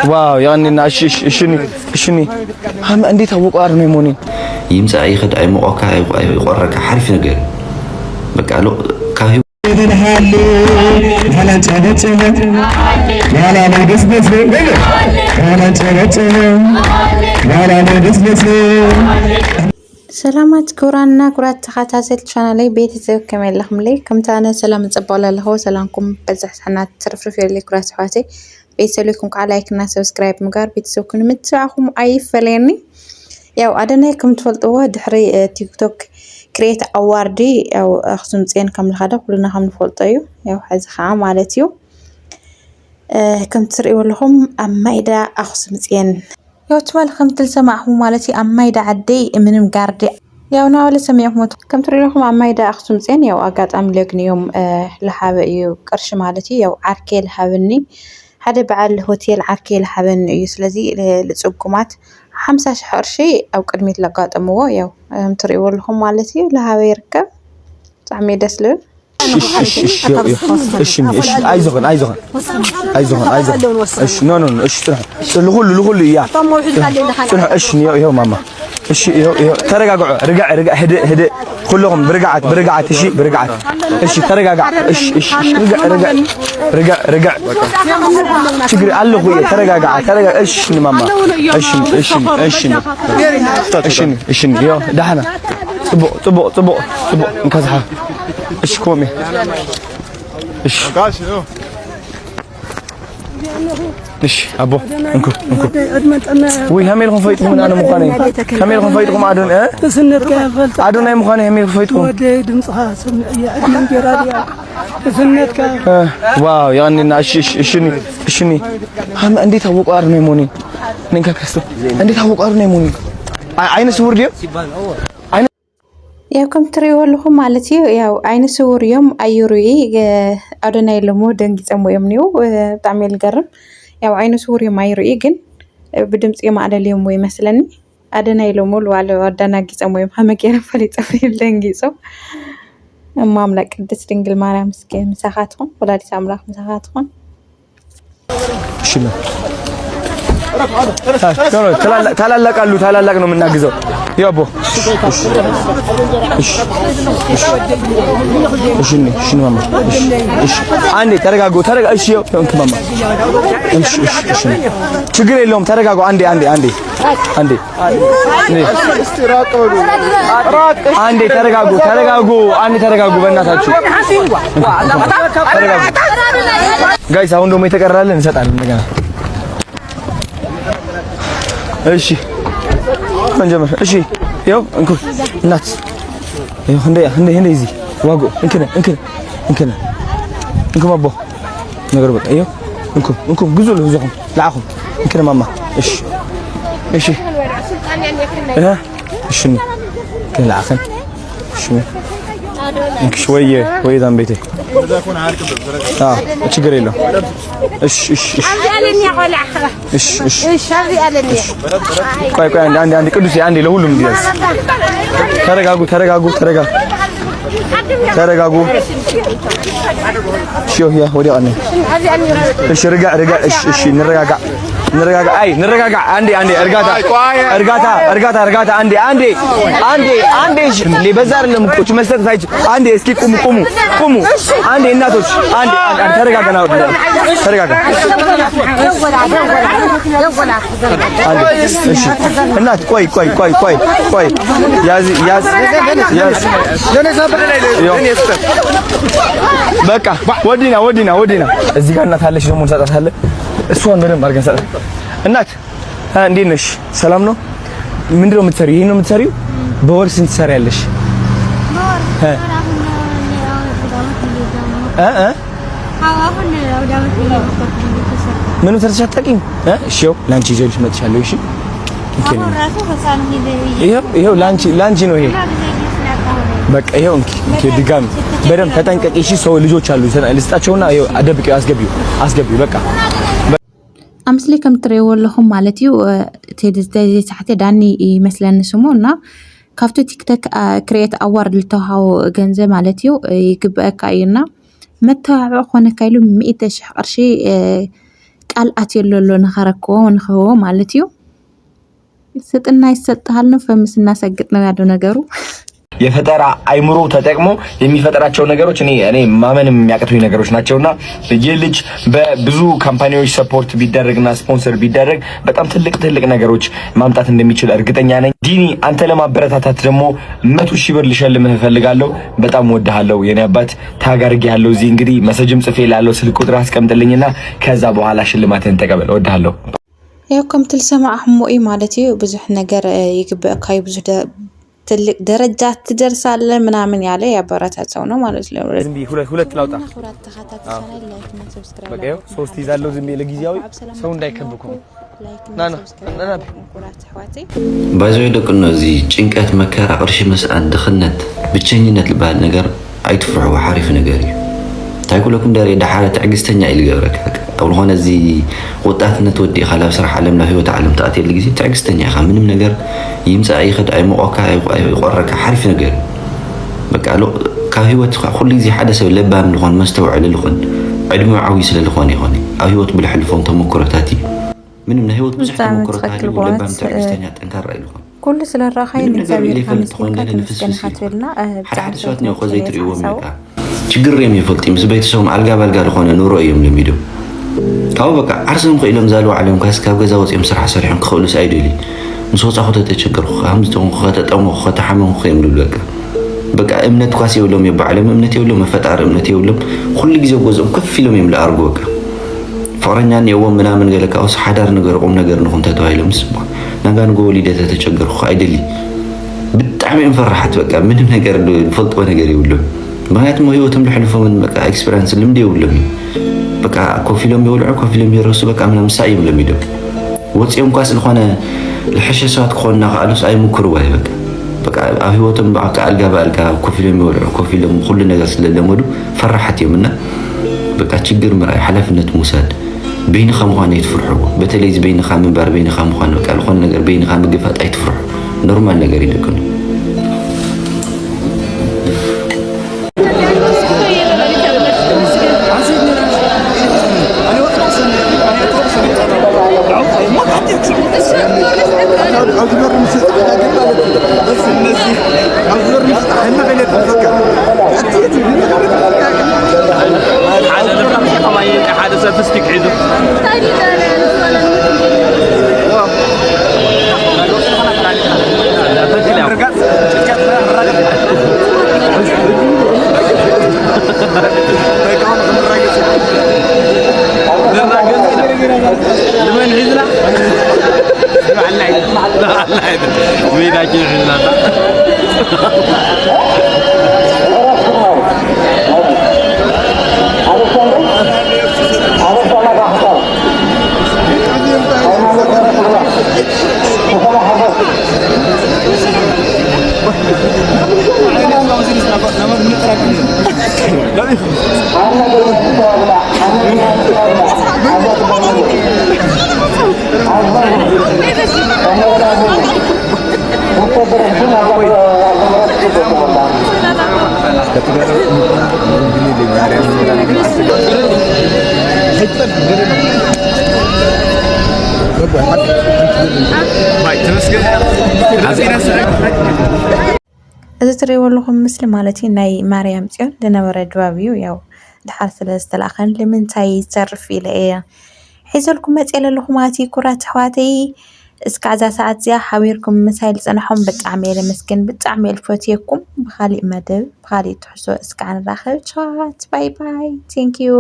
واو يعني ناش شني هم عندي توقع أرمي موني يمسح أي خد أي مقاكع أي قرك حرف نجار بقى له كاهي سلامات كورانا كورات تخاتاسيل شانالي بيتي زيو كمال لكم لي كم تانا سلام تزبولا لهو سلامكم بزح سنات ترفرف يلي كورات حواتي بيتي لكم كعلايكنا سبسكرايب مقار بيتي زيو كنو متساعكم أي فليني ياو أدنى كم تفلطوه دحري تيك توك كريت أواردي أو أخصم زين كم لخدا كلنا هم نفلطيو ياو حز خام مالتيو كم تسرقوا لهم أما إذا أخصم زين ياو تمال خم تلسمعهم مالتي أما إذا عدي من مقاردي ياو ناول سميعهم كم تري لهم أما إذا أخصم زين ياو أقاد أملقني يوم لحابة يو قرش مالتي ياو عركي لحابني هذا بعد الهوتيل عركي لحابني يسلزي لتسوقمات 5 شهر شيء أو قدمت لقات أموه ياو تري لهم مالتي لحابة يركب تعمي دسلون إيش عايزهن إيش نو إيش لغول يا سنح إيش يا ماما إيش يا رجع هدي كلهم برجعت إيش برجعت إيش ترجع إيش رجع تجري الله خوي ترجع إيش ماما إيش يا دحنا طبق مكزحة إيش كومي إيش إيش أبو إنكو وي هميلكم فايتكم أنا مخاني هميلكم فايتكم عدون عدون أي مخاني هميلكم فايتكم واو يعني إيشني هم عندي توقع أرني موني نينكا كستو عندي توقع أرني موني عين سور ديو ياو كم تريوا لهم مالتي ياو عين سور يوم أيروي أدنى لمو دنجز أمو يمنيو تعمل جرب ياو عين سور يوم أيروي جن بدمت يوم على اليوم ومثلا أدنى لمو وعلى أدنى جز أمو يوم هم كيرا فليت أفيل دنجزو أما أملك قدس دنجل مارا مسكين مساحاتهم ولا ليس أملاك مساحاتهم شنو ታላላቅ ነው የምናግዘው ያቦ እሺ ማማ እሺ አንዴ ተረጋጉ እሺ እንት ማማ እሺ ችግር የለውም ተረጋጉ አንዴ አንዴ ተረጋጉ በእናታችሁ ጋይስ አሁን ደግሞ የተቀራለን እንሰጣለን እንደገና እሺ እንጀምር እሺ ይኸው እንኩ እናት ይኸው እንደ እዚህ ዋጎ እንከነ ማቦ ነገር በቃ ይኸው እንኩ ግዙ ለሁሉም ላአኹም እንከነ ማማ እሺ እሺ ከላአኸን እሺ እንክሽ ወይ ዳም ቤቴ ችግር የለውም እሺ ቆይ አንዴ ቅዱስ አንዴ ለሁሉም እንዲያዝ ተረጋጉ እሺ ያ ወዲያ አንዴ እሺ ረጋ እሺ نرجع عندي أرجعتا عندي اللي بزار اللي مكوش مستر سايج عندي اسكي قوموا عندي الناتوش عندي ترجع النات كوي ياز بقى ودينا እዚህ ጋር እናት አለሽ ደግሞ እንሰጣታለን እሷን በደንብ አድርገን ሰጣት እናት እንዴት ነሽ ሰላም ነው ምንድነው የምትሰሪው ይሄን ነው የምትሰሪው በወር ስንት ትሰሪያለሽ ምንም ሰርተሽ አታውቂም እሺ ላንቺ ይዤልሽ መጥቻለሁ እሺ ይሄው ላንቺ ነው ይሄ በቃ ይሄው እንኪ ድጋሚ በደንብ ተጠንቀቂ እሺ ሰው ልጆች አሉ ልስጣቸውና ይሄው አደብቂው አስገቢው በቃ أمثلي كم تريوا لهم مالتيو تيجي ساعتين داني مثلاً سمونا كافتو تيك توك كريت أورد لتوهاو جنزة مالتيو يجيب كاينا متى عقونا كايلو 100 شهر شيء ቃልአት የለሎ ነኸረክዎ ወንኸዎ ማለት እዩ ይሰጥና ይሰጥሃል ነው ፈምስና ሰግጥ ነው ያለው ነገሩ የፈጠራ አይምሮ ተጠቅሞ የሚፈጠራቸው ነገሮች እኔ ማመንም የሚያቀቱኝ ነገሮች ናቸውና የልጅ በብዙ ካምፓኒዎች ሰፖርት ቢደረግና ስፖንሰር ቢደረግ በጣም ትልቅ ነገሮች ማምጣት እንደሚችል እርግጠኛ ነኝ። ዲኒ አንተ ለማበረታታት ደግሞ 100,000 ብር ልሸልምህ እፈልጋለሁ። በጣም ወድሃለሁ የኔ አባት። ታጋርግ ያለው እዚህ እንግዲህ መሰጅም ጽፌ ላለው ስልክ ቁጥር አስቀምጥልኝና ከዛ በኋላ ሽልማትህን ተቀበል። ወድሃለሁ። ያው ከም ትልሰማ አህሞይ ማለት እዩ ብዙሕ ነገር ይግበአካይ ብዙሕ ትልቅ ደረጃ ትደርሳለህ ምናምን ያለ ያበረታታው ነው ማለት ነው። ዝም ቢ ሁለት ላውጣ በቃ ይኸው 3 ይዛለው ዝም ቢ ለጊዜያዊ ሰው እንዳይከብኩ ናና ባይዘው ደቅኖ እዚ ጭንቀት መከራ ቅርሺ መስአን ድኽነት ብቸኝነት ልባል ነገር አይትፍርሑ ሓሪፍ ነገር እዩ ታይኩለኩም ዳሪ ዳሓረ ትዕግስተኛ ኢሉ ገብረካ አሁን ሆነ እዚ ወጣትነት ወዲ ኻላብ ስራሕ ዓለም ላ ህይወት ዓለም ተአትል ጊዜ ትዕግስተኛ ኢኻ ምንም ነገር ይምጻ ይኸድ አይሞቀካ አይቆረካ ሓሪፍ ነገር በቃ ካብ ህይወት ኩሉ ጊዜ ሓደ ሰብ ለባም ልኾን መስተውዕል ልኾን ዕድሜ ዓዊ ስለ ልኾን ይኾን ኣብ ህይወት ብልሕልፎም ተሞክሮታት እዩ ምንም ናይ ህይወት ብዙሕ ተሞክሮታት ለባም ትዕግስተኛ ጠንካራ ኢልኾን ኩሉ ስለ ረኻይ ንግዚኣብሔር ከምስገንሓትልና ሓደ ሰባት ነው ዘይትርእይዎም በቃ ችግር የሚፈልጥ ምስ ቤተሰቦም አልጋ ባልጋ ለኾነ ኑሮ እዮም ለሚዱ ካው በቃ ዓርሰም ኸኢሎም ዛልዋ ዓለም ካብ ገዛ ወፂኦም ስራሕ ሰሪሖም ክኸውሉስ አይደሊ ምስ ወፃኹ ተቸገርኩ ከምዝተኾን ከተጠመኹ ከተሓመምኹ እዮም ልብሉ በቃ እምነት ኳስ የብሎም የባዕሎም እምነት የብሎም መፈጣሪ እምነት የብሎም ኩሉ ጊዜ ገዝኦም ከፍ ኢሎም እዮም ለአርጉ በቃ ፍቅረኛ የዎም ምናምን ገለካ ውስ ሓዳር ነገር ቁም ነገር ንኹን ተተባሂሎም ስባ ናጋን ጎሊደ ተቸገርኩ አይደሊ ብጣዕሚ እዮም ፈራሓት በቃ ምንም ነገር ፈልጥዎ ነገር የብሎም ምክንያቱም ህይወቶም ልሕልፎምን በቃ ኤክስፔሪንስ ልምድ የብሎም በቃ ኮፊሎም ይውልዑ ኮፊሎም ይረሱ በቃ ምናምን ሳይም ለሚደው ወፂኦም ኳስ ለኾነ ለሐሸ ሰዓት ኮና ቃሉስ አይሙክሩ ወይ በቃ ኣብ ህይወቶም በቃ አልጋ በአልጋ ኮፊሎም ይውልዑ ኮፊሎም ሁሉ ነገር ስለለመዱ ፈራሓት የምና በቃ ችግር ምራይ ሐላፍነት ሙሳድ በይንኻ ምዃን ይትፍርሑ በተለይ በይንኻ ምንባር በይንኻ ምዃን በቃ ለኾነ ነገር በይንኻ ምግፋት አይትፍርሑ ኖርማል ነገር ይደክኑ እዚ ትሪእዎ ኣለኹም ምስሊ ማለት እዩ ናይ ማርያም ጽዮን ዝነበረ ድባብ እዩ ያው ድሓር ስለ ዝተላኸን ንምንታይ ይዘርፍ ኢለ እየ ሒዘልኩም መፅእ ኣለኹ ማለት እዩ ኩራት ኣሕዋተይ እስካዕ ሰዓት እዚኣ ሓቢርኩም ምሳይ ዝፀንሖም ብጣዕሚ እየ ለመስግን ብጣዕሚ እየ ልፈትየኩም ብኻሊእ መደብ ብኻሊእ ትሕዝቶ እስካዕ ንራኸብ ቻት ባይ ባይ ቴንክ ዩ